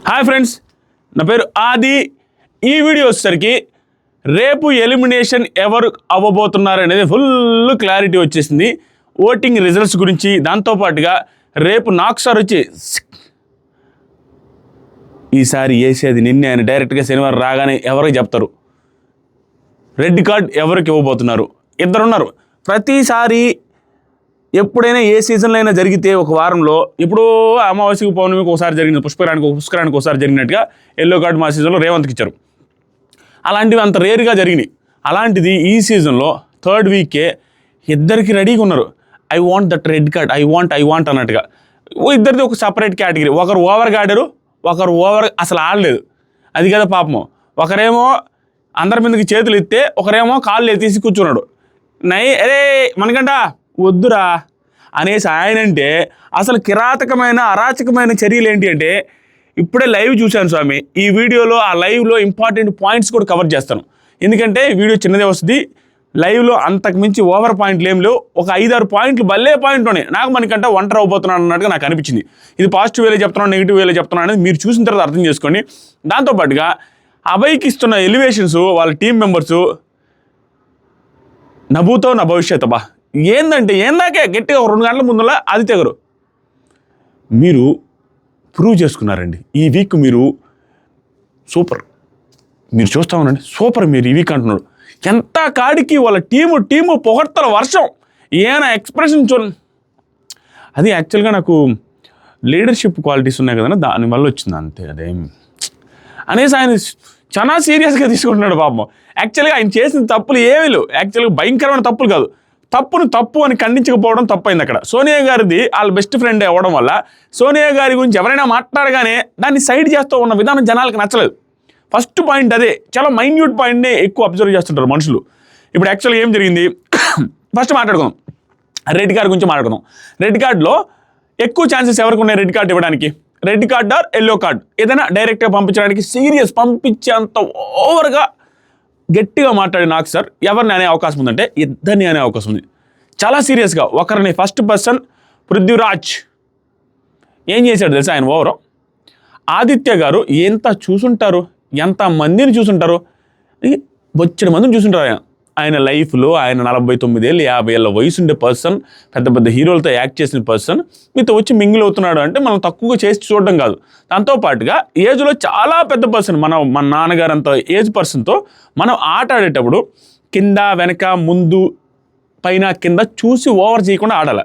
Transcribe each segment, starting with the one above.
Hi friends, నా పేరు ఆది. ఈ వీడియో వచ్చేసరికి రేపు ఎలిమినేషన్ ఎవరు అవ్వబోతున్నారు అనేది ఫుల్ క్లారిటీ వచ్చేసింది. ఓటింగ్ రిజల్ట్స్ గురించి, దాంతోపాటుగా రేపు నాకు సార్ వచ్చి ఈసారి వేసేది నిన్నే అని డైరెక్ట్గా శనివారం రాగానే ఎవరికి చెప్తారు. రెడ్ కార్డ్ ఎవరికి ఇవ్వబోతున్నారు? ఇద్దరున్నారు. ప్రతిసారి ఎప్పుడైనా ఏ సీజన్లో అయినా జరిగితే ఒక వారంలో, ఇప్పుడు అమావాస్యకు పౌర్ణమికి ఒకసారి జరిగింది, పుష్కరానికి ఒకసారి జరిగినట్టుగా ఎల్లో కార్డు మా సీజన్లో రేవంత్కి ఇచ్చారు. అలాంటివి అంత రేర్గా జరిగినాయి. అలాంటిది ఈ సీజన్లో థర్డ్ వీకే ఇద్దరికి రెడీగా ఉన్నారు. I want that red card, I want అన్నట్టుగా. ఇద్దరిది ఒక సపరేట్ కేటగిరీ. ఒకరు ఓవర్గా ఆడారు, ఒకరు అసలు ఆడలేదు. అది కదా పాపము. ఒకరేమో అందరి మీదకి చేతులు ఎత్తే, ఒకరేమో కాళ్ళు ఎత్తేసి కూర్చున్నాడు. అరే మనకంట వద్దురా అనేసి ఆయనంటే అసలు కిరాతకమైన అరాచకమైన చర్యలు ఏంటి అంటే, ఇప్పుడే లైవ్ చూశాను స్వామి. ఈ వీడియోలో ఆ లైవ్లో ఇంపార్టెంట్ పాయింట్స్ కూడా కవర్ చేస్తాను. ఎందుకంటే వీడియో చిన్నదే వస్తుంది. లైవ్లో అంతకుమించి ఓవర్ పాయింట్లు ఏం లేవు. ఒక 5-6 పాయింట్లు భలే పాయింట్ ఉన్నాయి. నాకు మనకంటే ఒంటరి అవబోతున్నాను అన్నట్టుగా నాకు అనిపించింది. ఇది పాజిటివ్ వేలో చెప్తున్నాను, నెగిటివ్ వేలో చెప్తున్నాను అనేది మీరు చూసిన తర్వాత అర్థం చేసుకోండి. దాంతోపాటుగా అభయ్కి ఇస్తున్న ఎలివేషన్స్, వాళ్ళ టీం మెంబర్సు నభూతో నా భవిష్యత్ బా ఏందంటే ఏందాకే గట్టిగా 2 గంటల ముందులా ఆదిత్య గారు మీరు ప్రూవ్ చేసుకున్నారండి. ఈ వీక్ మీరు సూపర్, మీరు చూస్తూ ఉండండి, సూపర్ మీరు ఈ వీక్ అంటున్నాడు. ఎంత కాడికి వాళ్ళ టీము పొగడ్తల వర్షం. ఏమైనా ఎక్స్ప్రెషన్ అది యాక్చువల్గా నాకు లీడర్షిప్ క్వాలిటీస్ ఉన్నాయి కదా, దానివల్ల వచ్చింది అంతే. అదేం అనేసి ఆయన చాలా సీరియస్గా తీసుకుంటున్నాడు పాపం. యాక్చువల్గా ఆయన చేసిన తప్పులు ఏమీ లేవు. యాక్చువల్గా భయంకరమైన తప్పులు కాదు, తప్పును తప్పు అని ఖండించకపోవడం తప్పైంది అక్కడ. సోనియా గారిది వాళ్ళ బెస్ట్ ఫ్రెండ్ అవ్వడం వల్ల సోనియా గారి గురించి ఎవరైనా మాట్లాడగానే దాన్ని సైడ్ చేస్తూ ఉన్న విధానం జనాలకు నచ్చలేదు. ఫస్ట్ పాయింట్ అదే. చాలా మైన్యూట్ పాయింట్నే ఎక్కువ అబ్జర్వ్ చేస్తుంటారు మనుషులు. ఇప్పుడు యాక్చువల్గా ఏం జరిగింది ఫస్ట్ మాట్లాడుకుందాం. రెడ్ కార్డ్ గురించి మాట్లాడుకుందాం. రెడ్ కార్డులో ఎక్కువ ఛాన్సెస్ ఎవరికి ఉన్నాయి రెడ్ కార్డ్ ఇవ్వడానికి? Red card or yellow card ఏదైనా డైరెక్ట్గా పంపించడానికి పంపించేంత ఓవర్గా గట్టిగా మాట్లాడి నాకు సార్ ఎవరిని అనే అవకాశం ఉందంటే ఇద్దరిని అనే అవకాశం ఉంది. చాలా సీరియస్గా ఒకరిని ఫస్ట్ పర్సన్ పృథ్వీరాజ్ ఏం చేశాడు తెలుసా? ఆయన ఓవర్ ఆదిత్య గారు ఎంత చూసుంటారు, ఎంత మందిని చూసుంటారు, బొచ్చెడు మందిని చూసుంటారు. ఆయన లైఫ్లో ఆయన 49 ఏళ్ళు 50 ఏళ్ళ వయసు ఉండే పర్సన్, పెద్ద పెద్ద హీరోలతో యాక్ట్ చేసిన పర్సన్ మీతో వచ్చి మింగిల్ అవుతున్నాడు అంటే మనం తక్కువగా చేసి చూడడం కాదు. దాంతోపాటుగా ఏజ్లో చాలా పెద్ద పర్సన్, మన నాన్నగారు అంత ఏజ్ పర్సన్తో మనం ఆట ఆడేటప్పుడు కింద వెనక ముందు పైన కింద చూసి ఓవర్ చేయకుండా ఆడాలి.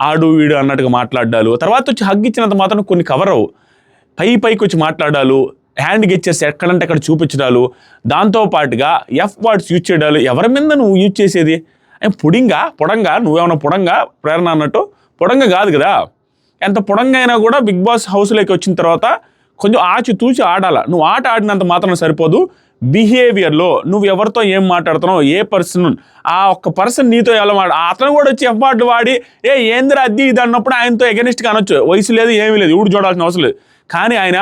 ఆడు వీడు అన్నట్టుగా మాట్లాడాలు, తర్వాత వచ్చి హగ్ ఇచ్చినంత మాత్రం కొన్ని కవర్ అవ్వు, పైకి వచ్చి మాట్లాడాలు, హ్యాండ్ గెచ్చర్స్ ఎక్కడంటే అక్కడ చూపించడాలు, దాంతోపాటుగా ఎఫ్ వర్డ్స్ యూజ్ చేయడాలు. ఎవరి మీద నువ్వు యూజ్ చేసేది? పొడంగా నువ్వేమన్నా పొడంగా ప్రేరణ అన్నట్టు పొడంగా కాదు కదా. ఎంత పొడంగా అయినా కూడా బిగ్ బాస్ హౌస్లోకి వచ్చిన తర్వాత కొంచెం ఆచితూచి ఆడాల. నువ్వు ఆట ఆడినంత మాత్రం సరిపోదు. బిహేవియర్లో నువ్వు ఎవరితో ఏం మాట్లాడుతున్నావు, ఏ పర్సన్, ఆ ఒక్క పర్సన్ నీతో ఎలా అతను కూడా వచ్చి ఎఫ్ వర్డ్ వాడి ఏందిరా అది ఇది అన్నప్పుడు ఆయనతో ఎగనిస్ట్గా అనొచ్చు. వయసు లేదు, ఏమీ లేదు, ఊడు చూడాల్సిన అవసరం లేదు. కానీ ఆయన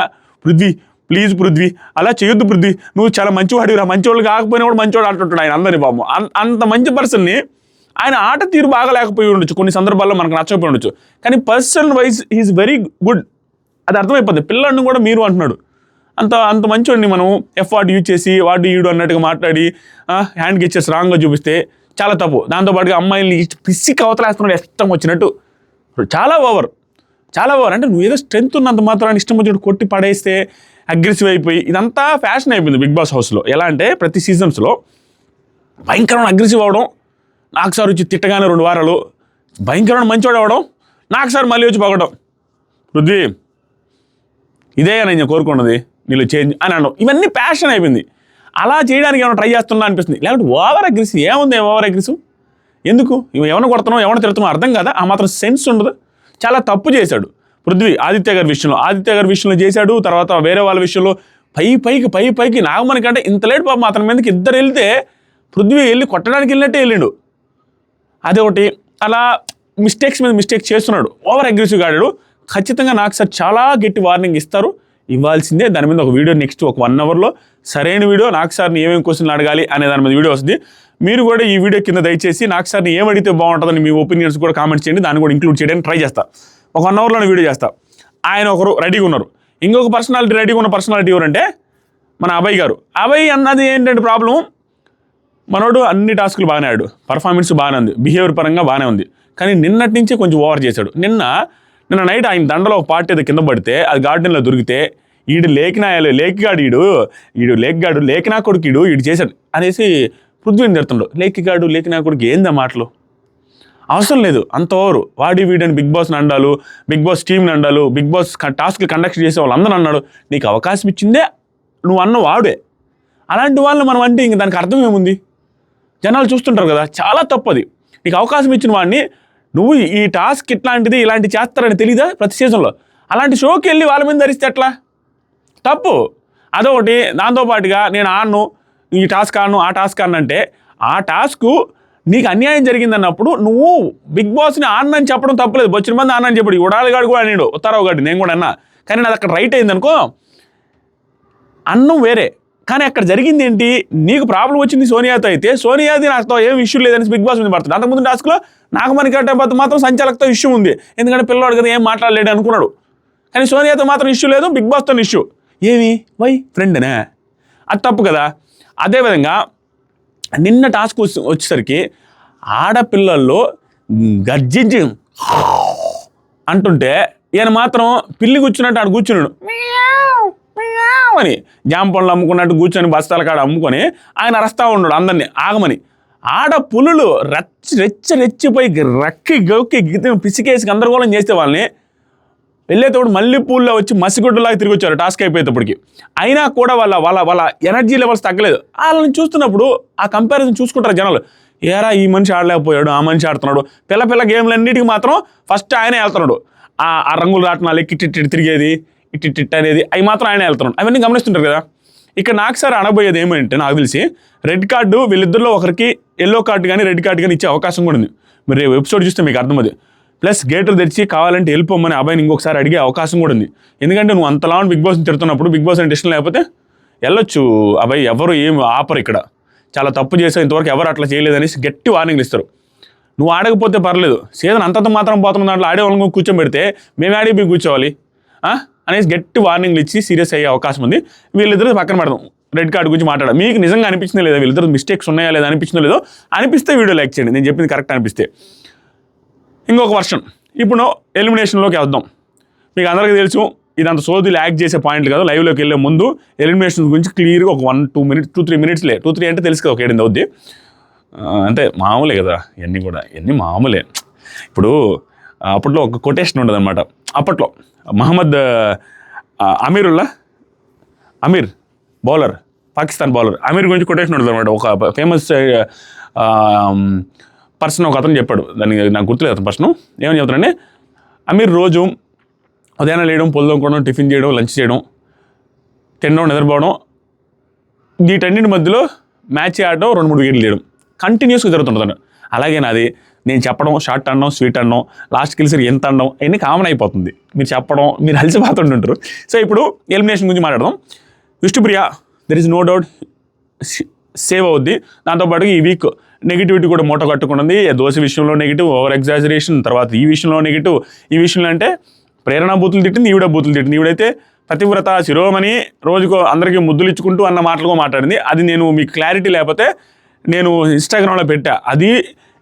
ప్లీజ్ పృథ్వీ అలా చేయొద్దు పృథ్వీ, నువ్వు చాలా మంచివాడివిరా, మంచివాళ్ళు కాకపోయినా కూడా మంచివాడు అంటుంటాడు ఆయన అందరినీ పాపం. అంత మంచి పర్సన్ని ఆయన ఆట తీరు బాగా లేకపోయి ఉండొచ్చు, కొన్ని సందర్భాల్లో మనకు నచ్చకపోయి ఉండొచ్చు. కానీ person wise is very good, అది అర్థమైపోద్ది. పిల్లడిని కూడా మీరు అంటున్నాడు. అంత మంచివాడిని మనం ఎఫ్ వర్డ్ యూజ్ చేసి వాడు ఈడు అన్నట్టుగా మాట్లాడి హ్యాండ్ గెచ్చర్స్ రాంగ్గా చూపిస్తే చాలా తప్పు. దాంతోపాటుగా అమ్మాయిల్ని పిసికి అవతలేస్తున్నాడు ఇష్టం వచ్చినట్టు. చాలా ఓవర్ అంటే నువ్వు ఏదో స్ట్రెంత్ ఉన్నంత మాత్రాన్ని ఇష్టం వచ్చినట్టు కొట్టి పడేస్తే అగ్రెసివ్ అయిపోయి ఇదంతా ఫ్యాషన్ అయిపోయింది బిగ్ బాస్ హౌస్లో. ఎలా అంటే ప్రతి సీజన్స్లో భయంకరమైన అగ్రెసివ్ అవ్వడం, నాకు సార్ వచ్చి తిట్టగానే 2 వారాలు భయంకరమైన మంచివాడు అవ్వడం, నాకు సార్ మళ్ళీ వచ్చి పగడం. పృథ్వీ ఇదే నేను కోరుకున్నది, నీళ్ళు చేంజ్ అని అనడం, ఇవన్నీ ప్యాషన్ అయిపోయింది. అలా చేయడానికి ఏమైనా ట్రై చేస్తున్నా అనిపిస్తుంది. లేకపోతే ఓవర్ అగ్రెసివ్ ఏముంది? ఓవర్ అగ్రెసివ్ ఎందుకు? ఎవరిని కొడుతున్నావు, ఎవరిని తిడుతున్నావు అర్థం కదా. ఆ మాత్రం సెన్స్ ఉండదు. చాలా తప్పు చేశాడు పృథ్వీ ఆదిత్య గారి విషయంలో చేశాడు. తర్వాత వేరే వాళ్ళ విషయంలో పైకి నాగమణి కంటే ఇంత లేట్ పాపం అతని మీదకి ఇద్దరు వెళ్తే పృథ్వీ వెళ్ళి కొట్టడానికి వెళ్ళినట్టే వెళ్ళిండు. అదొకటి. అలా మిస్టేక్స్ మీద మిస్టేక్స్ చేస్తున్నాడు, ఓవర్ అగ్రెసివ్గా ఆడాడు. ఖచ్చితంగా నాకు సార్ చాలా గట్టి వార్నింగ్ ఇవ్వాల్సిందే. దాని మీద ఒక వీడియో నెక్స్ట్ ఒక 1 అవర్లో సరైన వీడియో, నాకు సార్ని ఏమేమి క్వశ్చన్లు అడగాలి అనే దాని మీద వీడియో వస్తుంది. మీరు కూడా ఈ వీడియో కింద దయచేసి నాకు సార్ని ఏం అడిగితే బాగుంటుందని మీ ఒపీనియన్స్ కూడా కామెంట్ చేయండి. దాన్ని కూడా ఇంక్లూడ్ చేయడానికి ట్రై చేస్తా. ఒక 1 అవర్లోనే వీడియో చేస్తా. ఆయన ఒకరు రెడీగా ఉన్నారు, ఇంకొక పర్సనాలిటీ రెడీగా ఉన్న పర్సనాలిటీ ఎవరంటే మన అభయ్ గారు. అభయ్ అన్నది ఏంటంటే ప్రాబ్లం, మనోడు అన్ని టాస్కులు బాగానే ఆడు, పర్ఫార్మెన్స్ బాగానే ఉంది, బిహేవియర్ పరంగా బాగానే ఉంది, కానీ నిన్నటి నుంచి కొంచెం ఓవర్ చేశాడు. నిన్న నైట్ ఆయన దండలో ఒక పార్టీ ఏదో కింద పడితే అది గార్డెన్లో దొరికితే లేకిగాడు లేకినా కొడుకుడు ఈడు చేశాడు అనేసి పృథ్వీని తిడుతుండు. లేకినా కొడుకు ఏందా మాటలు, అవసరం లేదు అంత ఓవరు. వాడి వీడని బిగ్ బాస్ని అండాలు, బిగ్ బాస్ టీంని అండాలు, బిగ్ బాస్ టాస్క్లు కండక్ట్ చేసే వాళ్ళందరూ అన్నాడు. నీకు అవకాశం ఇచ్చిందే నువ్వు అన్న వాడే. అలాంటి వాళ్ళు మనం అంటే ఇంక దానికి అర్థం ఏముంది? జనాలు చూస్తుంటారు కదా, చాలా తప్పది. నీకు అవకాశం ఇచ్చిన వాడిని నువ్వు ఈ టాస్క్ ఇలాంటి చేస్తారని తెలీదా ప్రతి సీజన్లో? అలాంటి షోకి వెళ్ళి వాళ్ళ మీద ధరిస్తే ఎట్లా? తప్పు. అదొకటి. దాంతోపాటుగా నేను ఆడను, ఈ టాస్క్ ఆడను, ఆ టాస్క్ ఆడనంటే ఆ టాస్క్ నీకు అన్యాయం జరిగిందన్నప్పుడు నువ్వు బిగ్ బాస్ని ఆడనని చెప్పడం తప్పలేదు. వచ్చిన మంది ఆడనని చెప్పాడు, ఉడాలిగాడు కూడా అన్నాడు, ఉత్తారావు గాడు, నేను కూడా అన్నా. కానీ నాది అక్కడ రైట్ అయిందనుకో, అన్నం వేరే. కానీ అక్కడ జరిగింది ఏంటి, నీకు ప్రాబ్లం వచ్చింది సోనియాతో అయితే సోనియాది నాతో ఏం ఇష్యూ లేదని బిగ్ బాస్ మీద పడుతుంది. అంతకుముందు టాస్క్లో నాగమణికంటే మాత్రం సంచాలకుతో ఇష్యూ ఉంది, ఎందుకంటే పిల్లవాడు కదా ఏం మాట్లాడలేడు అనుకున్నాడు. కానీ సోనియాతో మాత్రం ఇష్యూ లేదు, బిగ్ బాస్తో ఇష్యూ. ఏమి వై ఫ్రెండ్నే, అది తప్పు కదా. అదేవిధంగా నిన్న టాస్క్ వచ్చేసరికి ఆడపిల్లల్లో గర్జించి అంటుంటే ఈయన మాత్రం పిల్లి కూర్చున్నట్టు ఆడు కూర్చున్నాడు అని, జామ పండ్లు అమ్ముకున్నట్టు కూర్చొని బస్తాల కాడ అమ్ముకొని ఆయన అరస్తా ఉన్నాడు అందరినీ ఆగమని. ఆడ పులులు రెచ్చిపోయి రక్కి గౌక్కి పిసికేసి గందరగోళం చేస్తే వాళ్ళని వెళ్ళేటప్పుడు మళ్ళీ పూల్లో వచ్చి మసిగుడ్డలాగా తిరిగి వచ్చారు టాస్క్ అయిపోయేటప్పటికి. అయినా కూడా వాళ్ళ ఎనర్జీ లెవెల్స్ తగ్గలేదు. వాళ్ళని చూస్తున్నప్పుడు ఆ కంపారిజన్ చూసుకుంటారు జనాలు. ఏరా ఈ మనిషి ఆడలేకపోయాడు, ఆ మనిషి ఆడుతున్నాడు. పిల్ల గేమ్లన్నిటికీ మాత్రం ఫస్ట్ ఆయనే వెళ్తున్నాడు. ఆ రంగులు రాట్నాలు ఇట్టి తిరిగేది, ఇట్టి అనేది అవి మాత్రం ఆయనే వెళ్తున్నాడు. అవన్నీ గమనిస్తుంటారు కదా. ఇక్కడ నాకు సార్ అనబోయేది ఏమంటే, నాకు తెలిసి రెడ్ కార్డు వీళ్ళిద్దరిలో ఒకరికి ఎల్లో కార్డు కానీ రెడ్ కార్డు కానీ ఇచ్చే అవకాశం కూడా ఉంది. మీరు రేపు ఎపిసోడ్ చూస్తే మీకు అర్థమవుతుంది. ప్లస్ గేట్లు తెరిచి కావాలంటే వెళ్ళిపోమని అబ్బాయిని ఇంకొకసారి అడిగే అవకాశం కూడా ఉంది. ఎందుకంటే నువ్వు అంతలా బిగ్ బాస్ని తిడుతున్నప్పుడు బిగ్ బాస్ అంటే ఇష్టం లేకపోతే వెళ్ళొచ్చు. అబ్బాయి ఎవరు ఏమి ఆపరు, ఇక్కడ చాలా తప్పు చేసావు, ఇంతవరకు ఎవరు అట్లా చేయలేదనేసి గట్టి వార్నింగ్లు ఇస్తారు. నువ్వు ఆడకపోతే పర్లేదు, సీజన్ అంతంత మాత్రం పోతున్న దాంట్లో ఆడే వాళ్ళని కూర్చోబెడితే మేము ఆడి మీకు కూర్చోవాలి అనేసి గట్టి వార్నింగ్లు ఇచ్చి సీరియస్ అయ్యే అవకాశం ఉంది. వీళ్ళిద్దరు పక్కన పెడదాం, రెడ్ కార్డు గురించి మాట్లాడాలి. మీకు నిజంగా అనిపించిందా లేదా, వీళ్ళిద్దరు మిస్టేక్స్ ఉన్నాయా లేదా అనిపించిందో లేదో, అనిపిస్తే వీడియో లైక్ చేయండి, నేను చెప్పింది కరెక్ట్ అనిపిస్తే. ఇంకొక వర్షన్, ఇప్పుడు ఎలిమినేషన్లోకి వద్దాం. మీకు అందరికీ తెలుసు ఇదంతా సోదులు యాక్ట్ చేసే పాయింట్లు కాదు. లైవ్లోకి వెళ్ళే ముందు ఎలిమినేషన్ గురించి క్లియర్గా ఒక 1-2 మినిట్స్ 2-3 అంటే తెలుసు కదా, ఒక 7 అవుద్ది. అంటే మామూలే కదా ఇవన్నీ మామూలే. ఇప్పుడు అప్పట్లో ఒక కొటేషన్ ఉండదు అనమాట. అప్పట్లో మహమ్మద్ అమీర్ బౌలర్, పాకిస్తాన్ బౌలర్ అమీర్ గురించి కొటేషన్ ఉండదు అనమాట. ఒక ఫేమస్ పర్సన్ ఒక అతను చెప్పాడు, దానికి నాకు గుర్తులేదు అతను పర్సన్. ఏమని చెప్తానంటే, అమీర్ రోజు ఉదయాన్నే లేయడం, పొద్దుకోవడం, టిఫిన్ చేయడం, లంచ్ చేయడం, తినడం, నిద్రపోవడం, వీటన్నిటి మధ్యలో మ్యాచ్ ఆడడం, 2-3 వికెట్లు తీయడం కంటిన్యూస్గా జరుగుతుంటుంది. అలాగే నాది, నేను చెప్పడం, షార్ట్ అనడం, స్వీట్ అనడం, లాస్ట్ కిల్సరి ఎంత అనడం, అవన్నీ కామన్ అయిపోతుంది. మీరు చెప్పడం, మీరు అలసిపోతుంటుంటారు. సో ఇప్పుడు ఎలిమినేషన్ గురించి మాట్లాడదాం. Vishnupriya there is no doubt save అవుద్ది. దాంతోపాటు ఈ వీక్ నెగిటివిటీ కూడా మూట కట్టుకున్నది. దోశ విషయంలో నెగిటివ్, ఓవర్ ఎగ్జాజరేషన్, తర్వాత ఈ విషయంలో నెగిటివ్. ఈ విషయంలో అంటే ప్రేరణ బూతులు తిట్టింది, ఈవిడ బూతులు తిట్టింది. ఈవిడైతే పతివ్రత శిరోమణి, రోజుకో అందరికీ ముద్దులు ఇచ్చుకుంటూ అన్న మాటలుగా మాట్లాడింది. అది నేను మీకు క్లారిటీ లేకపోతే నేను ఇన్స్టాగ్రామ్లో పెట్టా. అది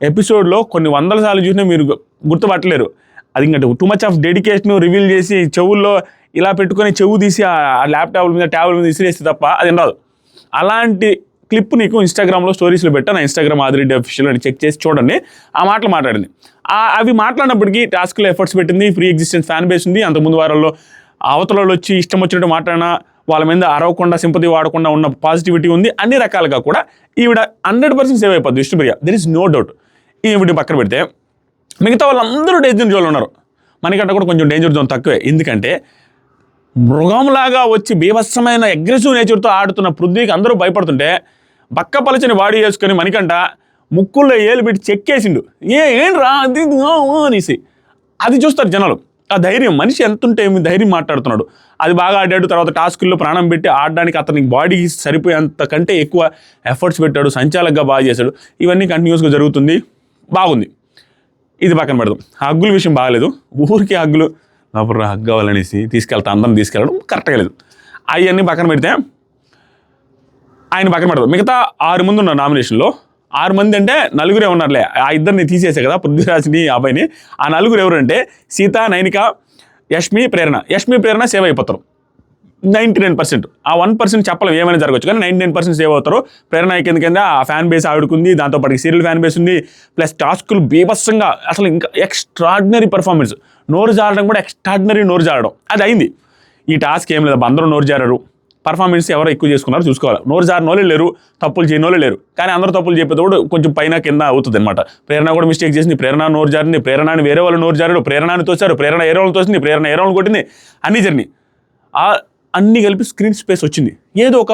ఎపిసోడ్లో కొన్ని 100 సార్లు చూసినా మీరు గుర్తుపట్టలేరు. అది ఇంకా too much of dedication reveal చేసి చెవుల్లో ఇలా పెట్టుకొని చెవు తీసి ఆ ల్యాప్టాప్ మీద ట్యాబ్ల మీద విసిరేస్తే తప్ప అది రాదు. అలాంటి క్లిప్ నీకు ఇన్స్టాగ్రామ్లో స్టోరీస్లో పెట్టా. నా ఇన్స్టాగ్రామ్ ఆదిరెడ్డి అఫీషియల్ అని చెక్ చేసి చూడండి. ఆ మాటలు మాట్లాడింది. అవి మాట్లాడినప్పటికీ టాస్క్లో ఎఫర్ట్స్ పెట్టింది. ఫ్రీ ఎగ్జిస్టెన్స్ ఫ్యాన్ బేస్ ఉంది. అంతకుముందు వారాల్లో అవతలలో వచ్చి ఇష్టం వచ్చినట్టు మాట్లాడినా వాళ్ళ మీద అరవకుండా, సింపతి వాడకుండా ఉన్న పాజిటివిటీ ఉంది. అన్ని రకాలుగా కూడా ఈవిడ 100% సేవ్ అయిపోద్ది Vishnupriya, there is no doubt. ఈవిడ పక్కన పెడితే మిగతా వాళ్ళందరూ డేంజర్ జోన్లో ఉన్నారు. మనకంటే కూడా కొంచెం డేంజర్ జోన్ తక్కువే. ఎందుకంటే మృగంలాగా వచ్చి బీభత్సమైన అగ్రెసివ్ నేచర్తో ఆడుతున్న పృథ్వీకి అందరూ భయపడుతుంటే బక్కపలచని బాడీ వేసుకొని మణికంట ముక్కుల్లో ఏలు పెట్టి చెక్కేసిండు. ఏం రా అది అనేసి అది చూస్తారు జనాలు. ఆ ధైర్యం, మనిషి ఎంత ఉంటే ఏమి ధైర్యం మాట్లాడుతున్నాడు. అది బాగా ఆడాడు. తర్వాత టాస్కుల్లో ప్రాణం పెట్టి ఆడడానికి అతనికి బాడీకి సరిపోయేంత కంటే ఎక్కువ ఎఫర్ట్స్ పెట్టాడు. సంచాలకుగా బాగా చేశాడు. ఇవన్నీ కంటిన్యూస్గా జరుగుతుంది, బాగుంది. ఇది పక్కన పెడదాం. హగ్గుల విషయం బాగలేదు. ఊరికి హగ్గులు లోపల హగ్ కావాలనేసి అందరం తీసుకెళ్ళడం కరెక్ట్గా లేదు. అవన్నీ పక్కన పెడితే ఆయన పక్కన పెడతారు. మిగతా 6 మంది ఉన్నారు నామినేషన్లో. 6 మంది అంటే 4 ఉన్నారులే. ఆ ఇద్దరిని తీసేసే కదా, పృథ్వీరాజ్ని అబ్బాయిని. ఆ 4 ఎవరంటే సీత, నైనిక, యష్మి, ప్రేరణ సేవ్ అయిపోతారు 99%. ఆ 1% చెప్పలేం, ఏమైనా జరగవచ్చు, కానీ 99% సేవ్ అవుతారు. ప్రేరణ కింద ఆ ఫ్యాన్ బేస్ ఆడుకుంది, దాంతోపాటు సీరియల్ ఫ్యాన్ బేస్ ఉంది, ప్లస్ టాస్కులు బీభత్సంగా అసలు ఇంకా ఎక్స్ట్రాడినరీ పర్ఫార్మెన్స్. నోరు జారడం కూడా ఎక్స్ట్రాడినరీ నోరు జారడం అది అయింది. ఈ టాస్క్ ఏం లేదు, అందరూ నోరు జారారు. పర్ఫార్మెన్స్ ఎవరు ఎక్కువ చేసుకున్నారో చూసుకోవాలి. నోరు జారిన వాళ్ళే లేరు, తప్పులు చేయని వాళ్ళే లేరు. కానీ అందరూ తప్పులు చెప్పేటప్పుడు కొంచెం పైన కింద అవుతుంది అనమాట. ప్రేరణ కూడా మిస్టేక్ చేసింది, ప్రేరణ నోరు జారింది, ప్రేరణని వేరే వాళ్ళు నోరు జారారు, ప్రేరణని తోసారు, ప్రేరణ ఏరే వాళ్ళు తోసింది, ప్రేరణ ఏరే వాళ్ళు కొట్టింది, అన్నీ జరిగినాయి. అన్నీ కలిపి స్క్రీన్ స్పేస్ వచ్చింది. ఏదో ఒక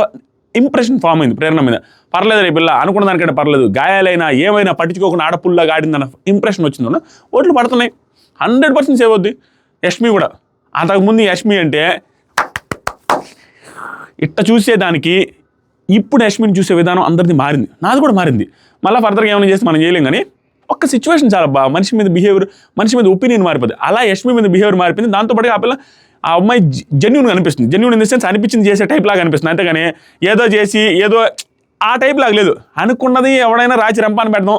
ఇంప్రెషన్ ఫామ్ అయింది ప్రేరణ మీద. పర్లేదు రే పిల్ల అనుకున్న దానికంటే పర్లేదు, గాయాలైనా ఏమైనా పట్టించుకోకుండా ఆడపుల్లగా ఆడిందన్న ఇంప్రెషన్ వచ్చిందన్న ఓట్లు పడుతున్నాయి. 100% సేవ్ అవుద్ది. యష్మి కూడా అంతకుముందు యష్మి అంటే ఇట్ట చూసేదానికి ఇప్పుడు యష్మిని చూసే విధానం అందరిది మారింది, నాది కూడా మారింది. మళ్ళీ ఫర్దర్గా ఏమైనా చేస్తే మనం చేయలేం, కానీ ఒక్క సిచ్యువేషన్ చాలా బాగా మనిషి మీద బిహేవియర్, మనిషి మీద ఒపీనియన్ మారిపోద్ది. అలా యష్మి మీద బిహేవియర్ మారిపోయింది. దాంతోపాటు ఆ పిల్ల ఆ అమ్మాయి జెన్యూన్గా అనిపిస్తుంది. జెన్యూన్ ఇన్ ద సెన్స్ అనిపించింది చేసే టైప్ లాగా అనిపిస్తుంది. అంతేగాని ఏదో చేసి ఏదో ఆ టైప్ లాగా లేదు. అనుకున్నది ఎవడైనా రాచి రంపాన్ని పెడదాం,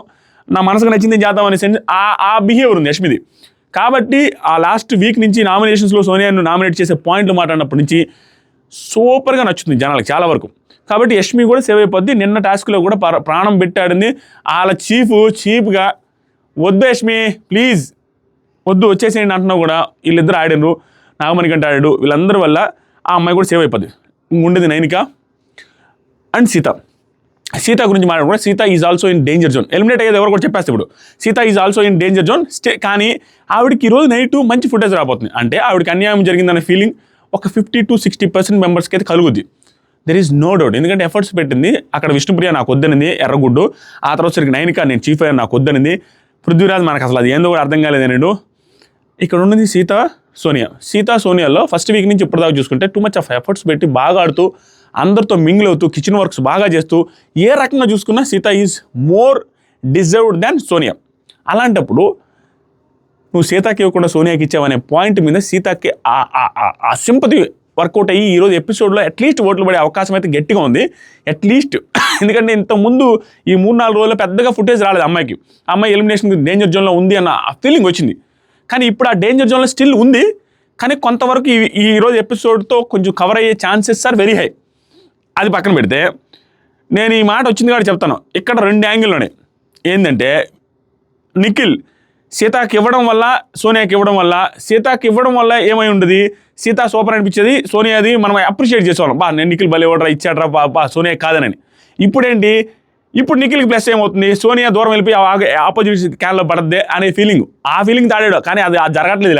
నా మనసుకు నచ్చింది చేద్దాం అనే సెన్స్ ఆ బిహేవియర్ ఉంది యష్మిది. కాబట్టి ఆ లాస్ట్ వీక్ నుంచి నామినేషన్స్లో సోనియాను నామినేట్ చేసే పాయింట్లు మాట్లాడినప్పటి నుంచి సూపర్గా నచ్చుతుంది జనాలకు చాలా వరకు. కాబట్టి యష్మి కూడా సేవ్ అయిపోద్ది. నిన్న టాస్క్లో కూడా ప్రాణం పెట్టాడింది. వాళ్ళ చీప్గా వద్దు యష్మి ప్లీజ్ వద్దు వచ్చేసేయండి అంటున్నావు కూడా వీళ్ళిద్దరు ఆడినరు, నాగమణికంట ఆడాడు, వీళ్ళందరి వల్ల ఆ అమ్మాయి కూడా సేవ్ అయిపోద్ది. ఉండేది నైనిక అండ్ సీత గురించి మాట్లాడు కూడా Sita is also in danger zone. Eliminate అయ్యేది ఎవరు కూడా చెప్పేస్తే ఇప్పుడు Sita is also in danger zone. కానీ ఆవిడకి ఈరోజు నైట్ మంచి ఫుటేజ్ రాబోతుంది. అంటే ఆవిడకి అన్యాయం జరిగిందనే ఫీలింగ్ ఒక 50 to 60% మెంబర్స్కి అయితే కలుగుద్ది. There is no doubt. ఎందుకంటే ఎఫర్ట్స్ పెట్టింది. అక్కడ విష్ణుప్రియ నాకు వద్దనింది, ఎర్రగుడ్డు. ఆ తర్వాత సరికి నైనిక నేను చీఫ్ అయ్యాను నాకు వద్దనింది. పృథ్వీరాజ్ మనకు అసలు అది ఏందో కూడా అర్థం కాలేదన్నాడు. ఇక్కడ ఉన్నది సోనియాలో ఫస్ట్ వీక్ నుంచి ఇప్పటిదాకా చూసుకుంటే టూ మచ్ ఆఫ్ ఎఫర్ట్స్ పెట్టి బాగా ఆడుతూ అందరితో మింగిల్ అవుతూ కిచెన్ వర్క్స్ బాగా చేస్తూ ఏ రకంగా చూసుకున్నా సీత ఈజ్ మోర్ డిజర్వ్డ్ దాన్ సోనియా. అలాంటప్పుడు నువ్వు సీతకి ఇవ్వకుండా సోనియాకి ఇచ్చావనే పాయింట్ మీద సీతకి ఆ సింపతి వర్కౌట్ అయ్యి ఈరోజు ఎపిసోడ్లో అట్లీస్ట్ ఓట్లు పడే అవకాశం అయితే గట్టిగా ఉంది. అట్లీస్ట్ ఎందుకంటే ఇంతకుముందు ఈ 3-4 రోజుల్లో పెద్దగా ఫుటేజ్ రాలేదు అమ్మాయికి. అమ్మాయి ఎలిమినేషన్ డేంజర్ జోన్లో ఉంది అన్న ఫీలింగ్ వచ్చింది. కానీ ఇప్పుడు ఆ డేంజర్ జోన్లో స్టిల్ ఉంది. కానీ కొంతవరకు ఈరోజు ఎపిసోడ్తో కొంచెం కవర్ అయ్యే ఛాన్సెస్ ఆర్ వెరీ హై. అది పక్కన పెడితే నేను ఈ మాట వచ్చింది కాబట్టి చెప్తాను. ఇక్కడ 2 యాంగిల్లోనే ఏంటంటే నిఖిల్ సీతాకి ఇవ్వడం వల్ల సోనియాకి ఇవ్వడం వల్ల సీతాకి ఇవ్వడం వల్ల ఏమై ఉండదు, సీత సూపర్ అనిపించేది, సోనియాది మనం అప్రిషియేట్ చేసేవాళ్ళం. నేను నిఖిల్ భలే ఇవ్వడరా ఇచ్చాడ్రా సోనియా కాదనని. ఇప్పుడు నిఖిల్కి ప్లస్ ఏమవుతుంది, సోనియా దూరం వెళ్ళిపోయి ఆపోజిట్ క్యాన్లో పడద్దే అనే ఫీలింగ్ తాడాడు. కానీ అది జరగట్లేదు.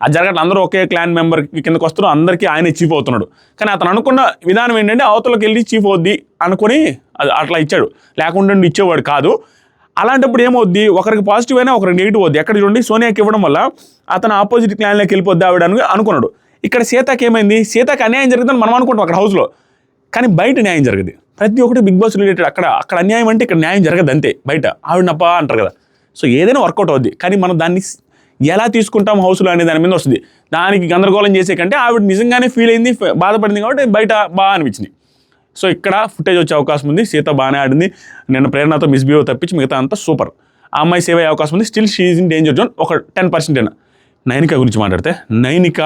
అది జరగట్లేదు. అందరూ ఒకే క్లాన్ మెంబర్ కిందకు వస్తున్నారు, అందరికీ ఆయనే చీఫ్ అవుతున్నాడు. కానీ అతను అనుకున్న విధానం ఏంటంటే అవతలకి వెళ్ళి చీఫ్ అవుద్ది అనుకుని అది అట్లా ఇచ్చాడు, లేకుండా ఇచ్చేవాడు కాదు. అలాంటప్పుడు ఏమవుద్ది, ఒకరికి పాజిటివ్ అయినా ఒకరికి నెగిటివ్ అవుద్ది. ఎక్కడ చూడండి సోనియాకి ఇవ్వడం వల్ల అతను ఆపోజిట్ క్లాన్లోకి వెళ్ళిపోద్ది ఆవిడ అనుకున్నాడు. ఇక్కడ సీతకి ఏమైంది, సీతకి అన్యాయం జరుగుతుందని మనం అనుకుంటాం అక్కడ హౌస్లో, కానీ బయట న్యాయం జరగదు. ప్రతి ఒక్కటి బిగ్ బాస్ రిలేటెడ్. అక్కడ అన్యాయం అంటే ఇక్కడ న్యాయం జరగదు అంతే. బయట ఆవిడనప్ప అంటారు కదా. సో ఏదైనా వర్కౌట్ అవుద్ది. కానీ మనం దాన్ని ఎలా తీసుకుంటాం హౌస్లో అనే దాని మీద వస్తుంది. దానికి గందరగోళం చేసే కంటే ఆవిడ నిజంగానే ఫీల్ అయింది, బాధపడింది కాబట్టి బయట బాగా అనిపించింది. సో ఇక్కడ ఫుటేజ్ వచ్చే అవకాశం ఉంది. సీత బాగానే ఆడింది. నిన్న ప్రేరణతో మిస్బిహేవ్ తప్పించి మిగతా అంతా సూపర్. ఆ అమ్మాయి సేవ్ అయ్యే అవకాశం ఉంది. Still she is in danger zone ఒక 10% అయినా. నైనిక గురించి మాట్లాడితే నైనిక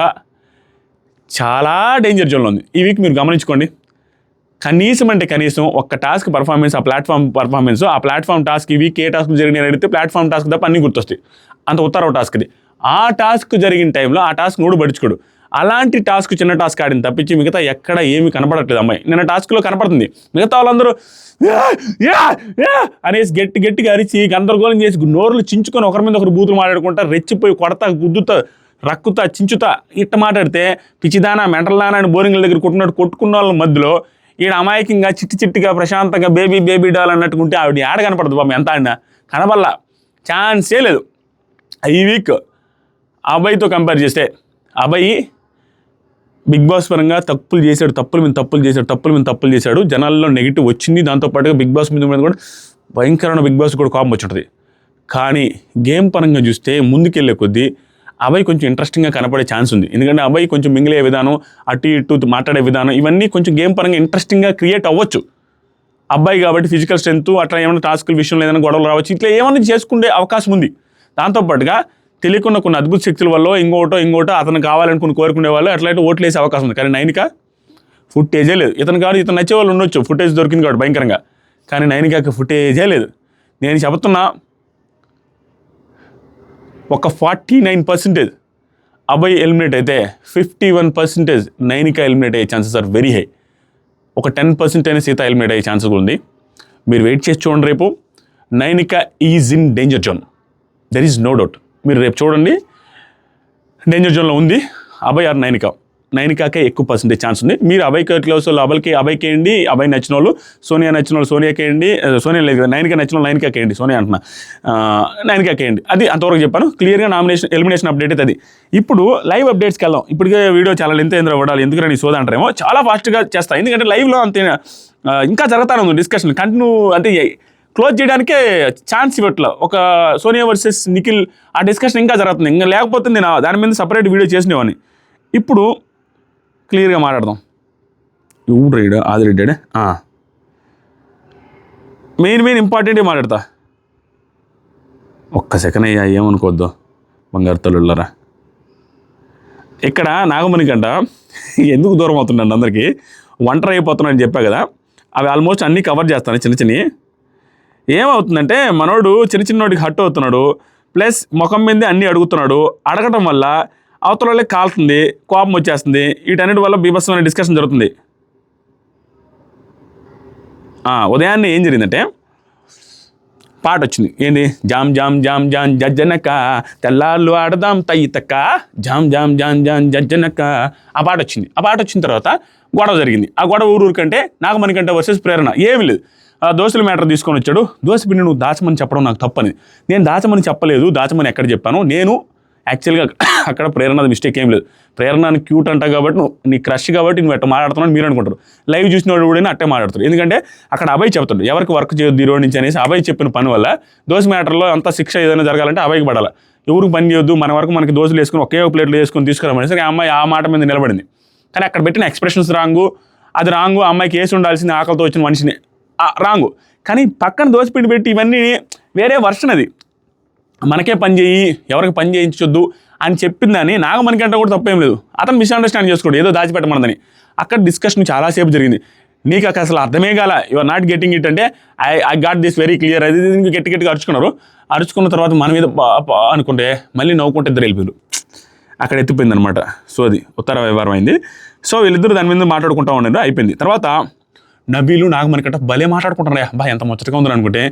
చాలా డేంజర్ జోన్లో ఉంది. ఈ వీక్ మీరు గమనించుకోండి. కనీసం ఒక్క టాస్క్ పర్ఫార్మెన్స్, ఆ ప్లాట్ఫామ్ టాస్క్ ఈ వీక్ ఏ టాస్క్ జరిగిన అడిగితే ప్లాట్ఫామ్ టాస్క్ తప్ప అన్నీ గుర్తొస్తాయి. అంత ఉత్తరవ టాస్క్ది. ఆ టాస్క్ జరిగిన టైంలో ఆ టాస్క్ నోడు పడుచుకోడు. అలాంటి టాస్క్ చిన్న టాస్క్ ఆడింది తప్పించి మిగతా ఎక్కడ ఏమీ కనపడట్లేదు అమ్మాయి. నిన్న టాస్క్లో కనపడుతుంది. మిగతా వాళ్ళందరూ అనేసి గట్టిగా అరిచి గందరగోళం చేసి నోరులు చించుకొని ఒకరి మీద ఒకరు బూతులు మాట్లాడుకుంటా రెచ్చిపోయి కొడతా గుద్దుతా రక్కుతా చించుతా ఇట్ట మాట్లాడితే పిచ్చిదానా మెంటల్దానా అని బోరింగ్ల దగ్గర కొట్టుకున్న వాళ్ళ మధ్యలో ఈడ అమాయకంగా చిట్టిగా ప్రశాంతంగా బేబీ డాల్ అన్నట్టుకుంటే ఆవిడ ఆడ కనపడదు బాబు. ఎంత ఆడినా కనపడలా, ఛాన్సే లేదు. ఈ వీక్ అబ్బాయితో కంపేర్ చేస్తే అబ్బాయి బిగ్ బాస్ పరంగా తప్పులు మీద తప్పులు చేశాడు. జనాల్లో నెగిటివ్ వచ్చింది. దాంతోపాటుగా బిగ్ బాస్ మీద కూడా భయంకరమైన బిగ్ బాస్ కూడా కోపం వచ్చి ఉంటుంది. కానీ గేమ్ పరంగా చూస్తే ముందుకెళ్ళే కొద్దీ అబ్బాయి కొంచెం ఇంట్రెస్టింగ్గా కనపడే ఛాన్స్ ఉంది. ఎందుకంటే అబ్బాయి కొంచెం మింగిలే విధానం, అటు ఇటు మాట్లాడే విధానం, ఇవన్నీ కొంచెం గేమ్ పరంగా ఇంట్రెస్టింగ్గా క్రియేట్ అవ్వచ్చు. అబ్బాయి కాబట్టి ఫిజికల్ స్ట్రెంత్ అట్లా ఏమైనా టాస్కుల విషయంలో ఏదైనా గొడవలు రావచ్చు, ఇట్లా ఏమైనా చేసుకునే అవకాశం ఉంది. దాంతోపాటుగా తెలియకుండా కొన్ని అద్భుత శక్తుల వల్ల ఇంకోటో అతను కావాలనుకుని కోరుకునే వాళ్ళు అట్లయితే ఓట్లు వేసే అవకాశం ఉంది. కానీ నైనిక ఫుటేజే లేదు. ఇతను కాదు, ఇతను నచ్చే వాళ్ళు ఉండొచ్చు, ఫుటేజ్ దొరికింది కాబట్టి భయంకరంగా. కానీ నైనికకి ఫుటేజే లేదు. నేను చెబుతున్నా, ఒక 49% అబ్బాయి ఎలిమినేట్ అయితే 51% నైనిక ఎలిమినేట్ అయ్యే ఛాన్సెస్ ఆర్ వెరీ హై. ఒక 10% అయినా సీత ఎలిమినేట్ అయ్యే ఛాన్సెస్ ఉంది. మీరు వెయిట్ చేసి చూడండి. రేపు Nainika is in danger zone, there is no doubt. మీరు రేపు చూడండి, డేంజర్ జోన్లో ఉంది అబ్బాయి ఆర్ నైనికాకే ఎక్కువ పర్సెంటేజ్ ఛాన్స్ ఉంది. మీరు అబ్బాయికి క్లోజ్ వాళ్ళు అబ్బాయికి వేయండి, అబ్బాయి నచ్చిన వాళ్ళు సోనియా నచ్చిన వాళ్ళు సోనియాకి వేయండి, సోనియా లేదు కదా, నైనిక నచ్చిన వాళ్ళు నైనికాకి వేయండి, సోనియా అంటున్నా, నైనికాకి వేయండి. అది అంతవరకు చెప్పాను. క్లియర్గా ఎలిమినేషన్ అప్డేట్ అయితే అది. ఇప్పుడు లైవ్ అప్డేట్స్కి వెళ్దాం. ఇప్పటికే వీడియో చాలా లెంత్ ఏంద్ర పడాలి, ఎందుకంటే నీ సోదా అంటారేమో, చాలా ఫాస్ట్గా చేస్తాను. ఎందుకంటే లైవ్లో అంతే ఇంకా జరుగుతానే ఉంది డిస్కషన్, కంటిన్యూ అంటే క్లోజ్ చేయడానికే ఛాన్స్ ఇవ్వట్ల. ఒక సోనియా వర్సెస్ నిఖిల్ ఆ డిస్కషన్ ఇంకా జరుగుతుంది. ఇంకా లేకపోతే నేను దాని మీద సపరేట్ వీడియో చేసినవాడిని. ఇప్పుడు క్లియర్గా మాట్లాడదాం. ఎవడు రైడా ఆదిరెడ్డాడే మెయిన్ ఇంపార్టెంట్గా మాట్లాడతా. ఒక్క సెకండ్ అయ్యా, ఏమనుకోవద్దు బంగారు తల్లుళ్ళరా. ఇక్కడ నాగమణికంట ఎందుకు దూరం అవుతుండండి అందరికీ, ఒంటరి అయిపోతున్నాడని చెప్పా కదా, అవి ఆల్మోస్ట్ అన్నీ కవర్ చేస్తాను. చిన్న ఏమవుతుందంటే మనోడు చిన్నోడికి హట్ అవుతున్నాడు, ప్లస్ ముఖం మీదే అన్నీ అడుగుతున్నాడు. అడగటం వల్ల అవతల వాళ్ళకి కాలుతుంది, కోపం వచ్చేస్తుంది. వీటన్నిటి వల్ల బీభత్సమైన డిస్కషన్ జరుగుతుంది. ఉదయాన్నే ఏం జరిగిందంటే పాట వచ్చింది. ఏంది, జామ్ జామ్ జామ్ జామ్ జజ్జనక తెల్లార్లు ఆడదాం తయ్యితక్క జామ్ జామ్ జామ్ జామ్ జజ్జనక ఆ పాట వచ్చింది. ఆ పాట వచ్చిన తర్వాత గొడవ జరిగింది. ఆ గొడవ ఊరూరికంటే నాగమణికంట వర్సెస్ ప్రేరణ. ఏమీ లేదు, దోస్తుల మ్యాటర్ తీసుకొని వచ్చాడు. దోశపిండి నువ్వు దాచమని చెప్పడం నాకు తప్పని. నేను దాచమని చెప్పలేదు, దాచమని ఎక్కడ చెప్పాను. నేను యాక్చువల్గా అక్కడ ప్రేరణది మిస్టేక్ ఏం లేదు. ప్రేరణని క్యూట్ అంటా కాబట్టి నువ్వు నీ క్రష్ కాబట్టి నువ్వు ఎట్ట మాట్లాడుతున్నావు మీరు అనుకుంటారు. లైవ్ చూసిన వాడు కూడా అట్టే మాట్లాడతారు. ఎందుకంటే అక్కడ అబ్బాయి చెప్తాడు ఎవరికి వర్క్ చేయొద్దు ఈ రోజు నుంచి అనేసి. అబ్బాయి చెప్పిన పని వల్ల దోశ మ్యాటర్లో అంత శిక్ష ఏదైనా జరగాలంటే అబ్బాయికి పడాలి. ఎవరికి పని చేయొద్దు, మన వరకు మనకి దోశలు వేసుకుని ఒకే ప్లేట్లు వేసుకొని తీసుకురామనేసి ఆ అమ్మాయి ఆ మాట మీద నిలబడింది. కానీ అక్కడ పెట్టిన ఎక్స్ప్రెషన్స్ రాంగు, అది రాంగు. అమ్మాయికి వేసి ఉండాల్సింది ఆకలితో వచ్చిన మనిషిని రాంగు. కానీ పక్కన దోశపిండి పెట్టి ఇవన్నీ వేరే వర్షన్. అది మనకే పని చేయి, ఎవరికి పని చేయించొద్దు అని చెప్పిందని నాగమణికంట కూడా తప్పేం లేదు. అతను మిస్అండర్స్టాండ్ చేసుకోడు, ఏదో దాచిపెట్టమన్నదని. అక్కడ డిస్కషన్ చాలాసేపు జరిగింది. నీకు అసలు అర్థమే కాల, యువర్ నాట్ గెటింగ్ ఇట్ అంటే I got this very clear. అది గట్టిగా అరుచుకున్నారు. అరుచుకున్న తర్వాత మన మీద అనుకుంటే మళ్ళీ నవ్వుకుంటే ఇద్దరు వెళ్ళిపోయారు. అక్కడ ఎత్తిపోయింది అనమాట. సో అది ఉత్తర వ్యవహారం అయింది. సో వీళ్ళిద్దరు దాని మీద మాట్లాడుకుంటూ ఉన్నారు. అయిపోయింది. తర్వాత నబీలు నాగమణికంట భలే మాట్లాడుకుంటున్నారా, బా ఎంత ముచ్చటగా ఉందని అనుకుంటే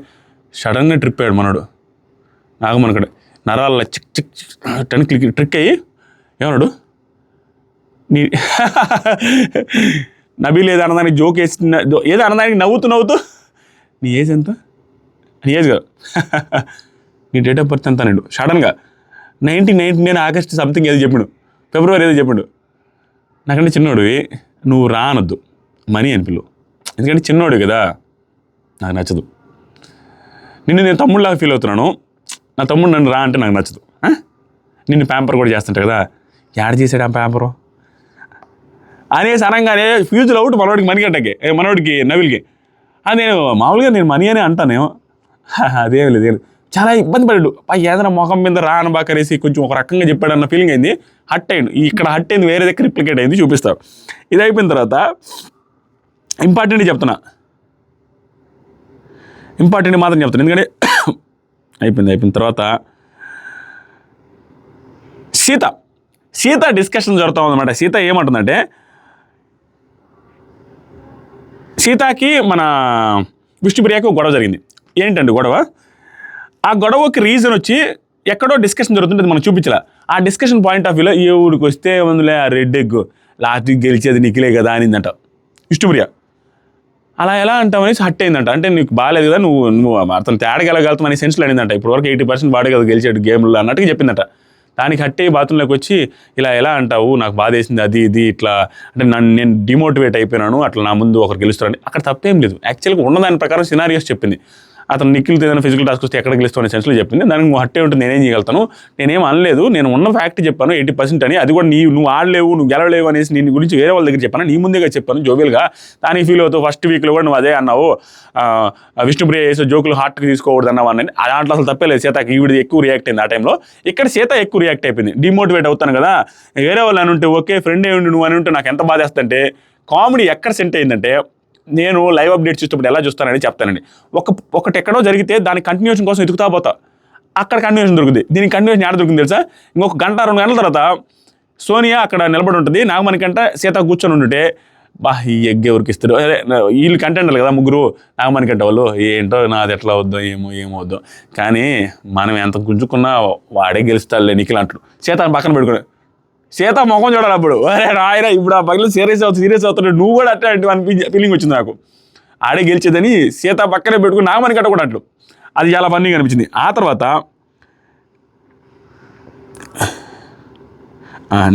సడన్గా ట్రిప్ అయ్యాడు మనోడు. నాగమణికంట నరాల చిక్ చిక్ టెన్ ట్రిక్ అయ్యి ఏమన్నాడు, నీ నబీలు ఏదో అన్నదానికి జోక్ వేసి ఏదో అన్నదానికి నవ్వుతూ నీ ఏజ్ ఎంత, నీ ఏజ్ కాదు నీ డేట్ ఆఫ్ బర్త్ ఎంత అన్నాడు సడన్గా. 1999 ఆగస్ట్ సంథింగ్ ఏదో చెప్పిండు, ఫిబ్రవరి ఏదో చెప్పిండు. నాకంటే చిన్నోడివి, నువ్వు రానొద్దు మనీ అని పిలువు, ఎందుకంటే చిన్నోడు కదా, నాకు నచ్చదు. నేను తమ్ముళ్ళలాగా ఫీల్ అవుతున్నాను, నా తమ్ముడు నన్ను రా అంటే నాకు నచ్చదు. నిన్ను ప్యాంపర్ కూడా చేస్తుంటా కదా, యాడ్ చేశాడు ఆ ప్యాంపరు అనేసి అనగానే ఫ్యూజులు అవుట్ మనోడికి మణికంటకి, మనోడికి నవీల్కి. అది నేను మామూలుగా నేను మనీ అని అంటానేమో, అదేం లేదు. చాలా ఇబ్బంది పడ్డాడు. ఏదైనా మొహం మీద రాను బాకరేసి కొంచెం ఒక రకంగా చెప్పాడన్న ఫీలింగ్ అయింది. హట్ అయ్యిండు. ఇక్కడ హట్ అయింది వేరే దగ్గర రిప్లికేట్ అయింది, చూపిస్తావు. ఇది అయిపోయిన తర్వాత ఇంపార్టెంట్ చెప్తున్నా, ఇంపార్టెంట్ మాత్రం చెప్తాను, ఎందుకంటే అయిపోయిన తర్వాత సీత డిస్కషన్ జరుగుతూ ఉందన్నమాట. సీత ఏమంటుందంటే, సీతకి మన విష్ణుప్రియకి ఒక గొడవ జరిగింది. ఏంటండి గొడవ? ఆ గొడవకి రీజన్ వచ్చి ఎక్కడో డిస్కషన్ జరుగుతుంటుంది, మనం చూపించాల. ఆ డిస్కషన్ పాయింట్ ఆఫ్ వ్యూలో ఏ ఊరికి వస్తే అందులో ఆ రెడ్ ఎగ్ లాస్ట్కి గెలిచేది నిఖిలే కదా అనిందంట విష్ణుప్రియ. అలా ఎలా అంటామనేసి హట్ అయిందంట. అంటే నీకు బాగాలేదు కదా, నువ్వు అతను తేడగలగలుగుతాం అనే సెన్స్లో అనిందంట. ఇప్పటివరకు 80% బాడే కదా గెలిచాడు గేమ్లో అన్నట్టుగా చెప్పిందంట. దానికి హట్ అయ్యి బాత్రూంలోకి వచ్చి ఇలా ఎలా అంటావు, నాకు బాధ వేసింది అది ఇది ఇట్లా అంటే నేను డిమోటివేట్ అయిపోయినాను, అట్లా నా ముందు ఒకరు గెలుస్తారని. అక్కడ తప్పేం లేదు. యాక్చువల్గా ఉన్నదాని ప్రకారం సినారియోస్ చెప్పింది. అతను నిఖిల్తో ఏదైనా ఫిజికల్ టాస్క్ వస్తే ఎక్కడ గెలుస్తావు అనే సెన్స్లో చెప్పింది. దానికి నువ్వు హట్టే ఉంటుంది, నేనేం చేయగలుగుతాను, నేనేం అనలేదు, నేను ఉన్న ఫ్యాక్ట్ చెప్పాను 80% అని. అది కూడా నువ్వు ఆడలేవు, నువ్వు గెలవలేవు అనేసి నీ గురించి వేరే వాళ్ళ దగ్గర చెప్పాను, నీ ముందేగా చెప్పాను జోవియల్గా. దానికి ఫీల్ అవుతావు. ఫస్ట్ వీక్లో కూడా నువ్వు అదే అన్నావు, విష్ణుప్రియ చేసే జోకులు హార్ట్కి తీసుకోకూడదు అన్నావు అని. దాంట్లో అసలు తప్పలేదు. సీతకి ఈవిడ ఎక్కువ రియాక్ట్ అయింది ఆ టైంలో. ఇక్కడ సీత ఎక్కువ రియాక్ట్ అయిపోయింది. డిమోటివేట్ అవుతాను కదా, వేరే వాళ్ళు అని ఉంటే ఓకే, ఫ్రెండ్ ఏ ఉండి నువ్వు అని ఉంటే నాకు ఎంత బాధేస్తుంటే. కామెడీ ఎక్కడ సెంట్ అయిందంటే, నేను లైవ్ అప్డేట్స్ చూసినప్పుడు ఎలా చూస్తానని చెప్తానండి. ఒకటి ఎక్కడో జరిగితే దాని కంటిన్యూషన్ కోసం ఎదుగుతా పోతా, అక్కడ కంటిన్యూషన్ దొరుకుతుంది. దీనికి కంటిన్యూషన్ ఎక్కడ దొరుకుతుంది తెలుసా? ఇంకొక గంట 2 గంటల తర్వాత సోనియా అక్కడ నిలబడి ఉంటుంది, నాగమణికంట సీత కూర్చొని ఉంటుంటే, ఈ ఎగ్ ఎవరికి ఇస్తారు, అదే వీళ్ళు కంటెండర్లు కదా ముగ్గురు, నాగమణికంట వాళ్ళు, ఏంటో నాది ఎట్లా వద్దో ఏమవుద్దో, కానీ మనం ఎంత గుంజుకున్నా వాడే గెలుస్తాడులే నిఖిల్ అంటాడు. సీత పక్కన పెట్టుకుని సీత ముఖం చూడాలి అప్పుడు, అరే రాయరా ఇప్పుడు ఆ పగిలి సీరియస్ అవుతాడు, నువ్వు కూడా అట్లా ఫీలింగ్ వచ్చింది నాకు. ఆడే గెలిచేదని సీత పక్కనే పెట్టుకుని నాగమణికంట కూడా అట్లు. అది చాలా ఫన్నీగా అనిపించింది. ఆ తర్వాత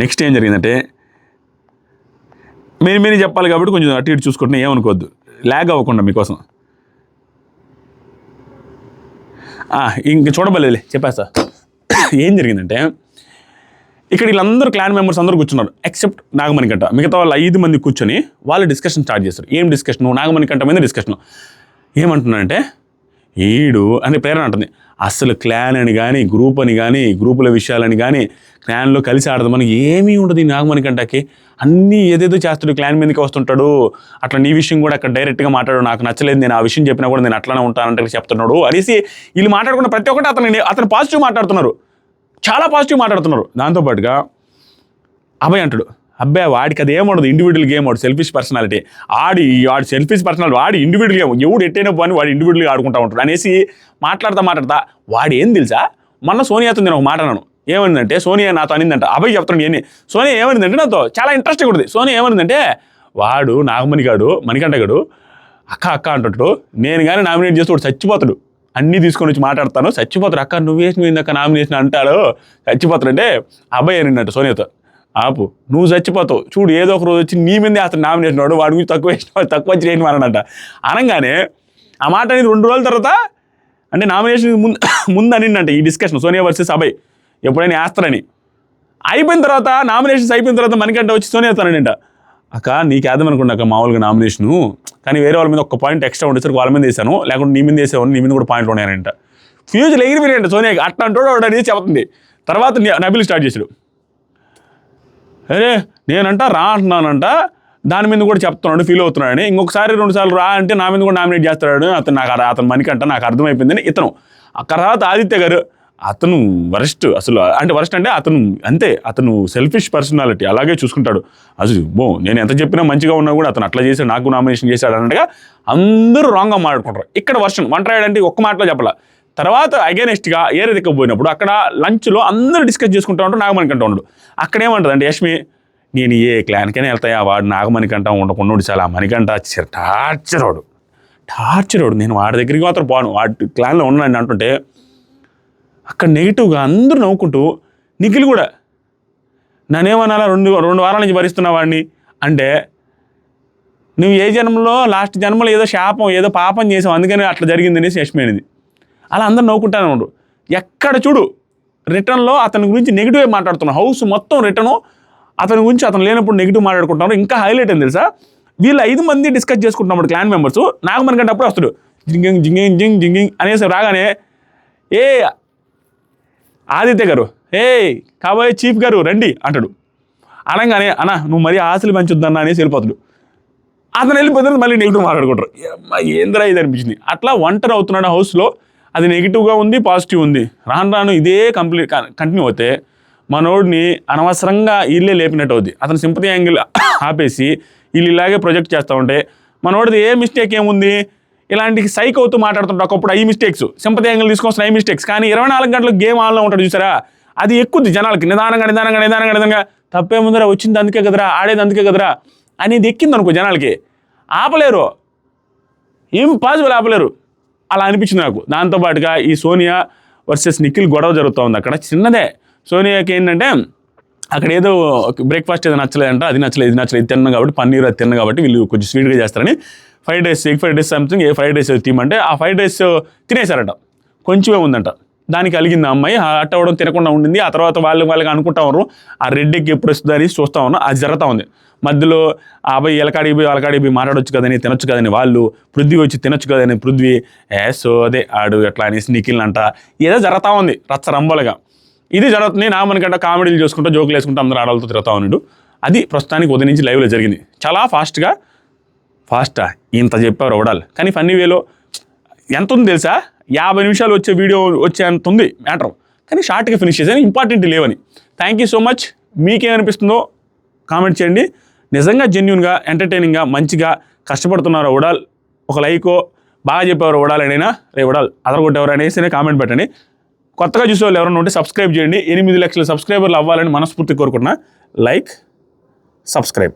నెక్స్ట్ ఏం జరిగిందంటే, మీరు చెప్పాలి కాబట్టి కొంచెం అటు ఇటు చూసుకుంటున్నా, ఏమనుకోవద్దు, ల్యాగ్ అవ్వకుండా మీకోసం. ఇంక చూడబడలేదులే, చెప్పేస్తా. ఏం జరిగిందంటే, ఇక్కడ వీళ్ళందరూ క్లాన్ మెంబర్స్ అందరూ కూర్చున్నారు ఎక్సెప్ట్ నాగమణికంట. మిగతా వాళ్ళు 5 మంది కూర్చొని వాళ్ళు డిస్కషన్ స్టార్ట్ చేస్తారు. ఏం డిస్కషను? నాగమణికంట మీద డిస్కషను. ఏమంటున్నారంటే, ఈడు అని ప్రేరణ అంటుంది, అసలు క్లాన్ అని కానీ గ్రూప్ అని కానీ గ్రూపుల విషయాలని కానీ క్లాన్లో కలిసి ఆడదామని ఏమీ ఉండదు ఈ నాగమణికంటకి. అన్నీ ఏదేదో చేస్తాడు, క్లాన్ మీదకి వస్తుంటాడు. అట్లా నీ విషయం కూడా అక్కడ డైరెక్ట్గా మాట్లాడు, నాకు నచ్చలేదు, నేను ఆ విషయం చెప్పినా కూడా నేను అట్లానే ఉంటానంటే చెప్తున్నాడు అనేసి వీళ్ళు మాట్లాడుకున్న ప్రతి ఒక్కటి అతను పాజిటివ్ మాట్లాడుతున్నారు, చాలా పాజిటివ్ మాట్లాడుతున్నారు. దాంతోపాటుగా అభయ్ అంటాడు, అబ్బాయి వాడికి అది ఏమడదు, ఇండివిజువల్ గేమ్, వాడు సెల్ఫిష్ పర్సనాలిటీ, వాడు సెల్ఫిష్ పర్సనాలిటీ, వాడి ఇండివిజువల్ గేమ్, ఎవడు ఎట్టైనా పోని వాడు ఇండివిజువల్గా ఆడుకుంటా ఉంటాడు అనేసి మాట్లాడతా వాడు ఏం తెలుసా, మొన్న సోనియాతో నేను ఒక మాట అన్నాను. ఏమైందంటే, సోనియా నాతో అనిందంట, అభయ్ చెప్తాను ఏంటి, సోనియా ఏమైందంటే నాతో చాలా ఇంట్రెస్టింగ్ ఉంటుంది. సోనియా ఏమైందంటే, వాడు మణికంఠగాడు అక్క అంటాడు, నేను కానీ నామినేట్ చేస్తే వాడు చచ్చిపోతాడు, అన్నీ తీసుకొని వచ్చి మాట్లాడతాను, చచ్చిపోతాడు, అక్క నువ్వు వేసిన అక్క నామినేషన్ అంటాడు, చచ్చిపోతాడు అంటే అబ్బాయి అనిన్నట్టు సోనియాతో, ఆపు నువ్వు చచ్చిపోతావు చూడు, ఏదో ఒక రోజు వచ్చి నీ మీదే అతను నామినేషన్ వాడు, వాడి గురించి తక్కువ వచ్చి ఏంటి మారనంట. అనగానే ఆ మాట అనేది 2 రోజుల తర్వాత, అంటే నామినేషన్ ముందు అనిందంట ఈ డిస్కషన్ సోనియా వర్సెస్ అభయ్ ఎప్పుడైనా వేస్తారని. అయిపోయిన తర్వాత నామినేషన్స్ అయిపోయిన తర్వాత మణికంఠ వచ్చి సోనియాతో అనంట, అక్క నీకు వేద్దామనుకోండి అక్క మామూలుగా నామినేషను, కానీ వేరే వాళ్ళ మీద ఒక పాయింట్ ఎక్స్ట్రా ఉండేసరికి వాళ్ళ మీద వేసాను, లేకుంటే నీ మీద వేసేవాడిని, నీ మీద కూడా పాయింట్లు ఉన్నాయనంట. ఫ్యూజులు ఎగిరిపోయాయంట సోనియాకి. అట్లా అంటాడు వాడు అనేది చెప్తుంది. తర్వాత నబిల్ స్టార్ట్ చేశాడు, అరే నేనంట రా అంటున్నానంట, దాని మీద కూడా చెప్తున్నాడు, ఫీల్ అవుతున్నాడని, ఇంకొకసారి 2 సార్లు రా అంటే నా మీద కూడా నామినేట్ చేస్తాడు అతను మణికంఠ, నాకు అర్థమైపోయిందని ఇతను. తర్వాత ఆదిత్య గారు, అతను వరస్ట్, అసలు అంటే వరస్ట్ అంటే అతను అంతే, అతను సెల్ఫిష్ పర్సనాలిటీ, అలాగే చూసుకుంటాడు, అసలు నేను ఎంత చెప్పినా మంచిగా ఉన్నా కూడా అతను అట్లా చేశాడు, నాకు నామినేషన్ చేశాడు అన్నట్టుగా అందరూ రాంగ్గా మాట్లాడుకుంటారు. ఇక్కడ వర్షన్ వంటరాయడంటే ఒక్క మాటలో చెప్పాల. తర్వాత అగైనెస్ట్గా ఏరే దిక్కపోయినప్పుడు అక్కడ లంచ్లో అందరూ డిస్కస్ చేసుకుంటూ ఉంటారు, నాగమణికంఠ ఉండడు. అక్కడ ఏమంటుంది అంటే యష్మి, నేను ఏ క్లాన్కైనా వెళ్తాయా, వాడు నాగమణికంఠ ఉండకుండా చాలా మణికంఠ టార్చరోడు, నేను వాడి దగ్గరికి మాత్రం పోను, వాడి క్లాన్లో ఉన్నాను అంటుంటే అక్కడ నెగిటివ్గా అందరూ నవ్వుకుంటూ, నిఖిల్ కూడా నన్నేమనాలా 2 వారాల నుంచి భరిస్తున్నా వాడిని అంటే, నువ్వు ఏ జన్మలో లాస్ట్ జన్మలో ఏదో శాపం ఏదో పాపం చేసావు అందుకని అట్లా జరిగింది అనేసి యష్మి అనేది. అలా అందరూ నవ్వుకుంటానే ఉండు. ఎక్కడ చూడు రిటర్న్లో అతని గురించి నెగిటివ్గా మాట్లాడుతున్నారు. హౌస్ మొత్తం రిటర్ను అతని గురించి అతను లేనప్పుడు నెగిటివ్ మాట్లాడుకుంటున్నారు. ఇంకా హైలైట్ అని తెలుసా, వీళ్ళు 5 మంది డిస్కస్ చేసుకుంటున్నప్పుడు క్లాన్ మెంబర్స్, నాగమణికంఠ అప్పుడు వస్తాడు, జింగింగ్ అనేసి రాగానే, ఏ ఆదిత్య గారు, కాబోయే చీఫ్ గారు రండి అంటాడు. అనగానే అన్న నువ్వు మరీ ఆశలు పెంచుద్దన్నా అనేసి వెళ్ళిపోతాడు. అతను వెళ్ళిపోతుంది, మళ్ళీ నెగిటివ్ మాట్లాడుకుంటారు. ఏంద్రా ఇది అనిపించింది. అట్లా ఒంటరి అవుతున్నాడు హౌస్లో. అది నెగిటివ్గా ఉంది, పాజిటివ్ ఉంది. రాను ఇదే కంటిన్యూ అవుతే మనోడిని అనవసరంగా వీళ్ళే లేపినట్టు అవుద్ది. అతను సింపతి యాంగిల్ ఆపేసి వీళ్ళు ఇలాగే ప్రొజెక్ట్ చేస్తూ ఉంటే మనోడిది ఏ మిస్టేక్ ఏముంది, ఇలాంటి సైక్ అవుతూ మాట్లాడుతుంటే ఒకప్పుడు ఈ మిస్టేక్స్, సింపతి యాంగిల్ తీసుకొస్తున్న ఈ మిస్టేక్స్. కానీ 24 గంటలు గేమ్ ఆన్లో ఉంటాడు చూసారా, అది ఎక్కుద్ది జనాలకి. నిదానంగా తప్పేముందరా, వచ్చింది అందుకే కదరా, ఆడేది అందుకే కదరా అనేది ఎక్కింది అనుకో జనాలకి. ఆపలేరు, ఏం పాజిబుల్ ఆపలేరు. అలా అనిపించింది నాకు. దాంతోపాటుగా ఈ సోనియా వర్సెస్ నిఖిల్ గొడవ జరుగుతూ ఉంది అక్కడ. చిన్నదే. సోనియాకి ఏంటంటే అక్కడ ఏదో బ్రేక్ఫాస్ట్ ఏదో నచ్చలేదంట, అది నచ్చలేదు ఇది తిన్నాను కాబట్టి పన్నీర్ అది తిన్నాను కాబట్టి వీళ్ళు కొంచెం స్వీట్గా చేస్తారని 5 days egg fried rice something 5 days తీయమంటే ఆ 5 days తినేశారట, కొంచెమే ఉందంట. దానికి అలిగింది ఆ అమ్మాయి, అట్ట అవ్వడం తినకుండా ఉండింది. ఆ తర్వాత వాళ్ళకి అనుకుంటా ఉన్నారు ఆ రెడ్ ఎగ్ ఎప్పుడు వస్తుంది అని చూస్తూ ఉన్నా, అది జరుగుతూ ఉంది. మధ్యలో ఆ అబ్బాయి వాళ్ళకాడికి పోయి మాట్లాడొచ్చు కదని, తినొచ్చు కదని వాళ్ళు, పృథ్వీ వచ్చి తినొచ్చు కదని పృథ్వీ సో అదే ఆడు ఎట్లా అనేసి నిఖిల్ అంట, ఏదో జరుగుతూ ఉంది రచ్చరంబలుగా. ఇది జరుగుతుంది. నా మనకంటే కామెడీలు చూసుకుంటూ జోకులు వేసుకుంటూ అందరూ ఆడవాళ్ళతో తిరుగుతూ ఉన్నాడు. అది ప్రస్తుతానికి ఉదయం నుంచి లైవ్లో జరిగింది. చాలా ఫాస్టా ఇంత చెప్పారు ఓడాలి, కానీ ఫన్నీ వేలో ఎంత ఉంది తెలుసా, 50 నిమిషాలు వచ్చే వీడియో వచ్చేంత ఉంది మ్యాటర్, కానీ షార్ట్గా ఫినిష్ చేశాను, ఇంపార్టెంట్ లేవని. Thank you so much. మీకేమనిపిస్తుందో కామెంట్ చేయండి. నిజంగా జెన్యూన్గా ఎంటర్టైనింగ్గా మంచిగా కష్టపడుతున్నారు ఓడాల్, ఒక లైకో బాగా చెప్పేవారు ఓడాలనైనా రే ఓడాల్ అదరగొట్టేవారు అనేసి కామెంట్ పెట్టండి. కొత్తగా చూసే వాళ్ళు ఎవరైనా ఉంటే సబ్స్క్రైబ్ చేయండి. 8 లక్షల సబ్స్క్రైబర్లు అవ్వాలని మనస్ఫూర్తి కోరుకుంటున్నా. Like, subscribe.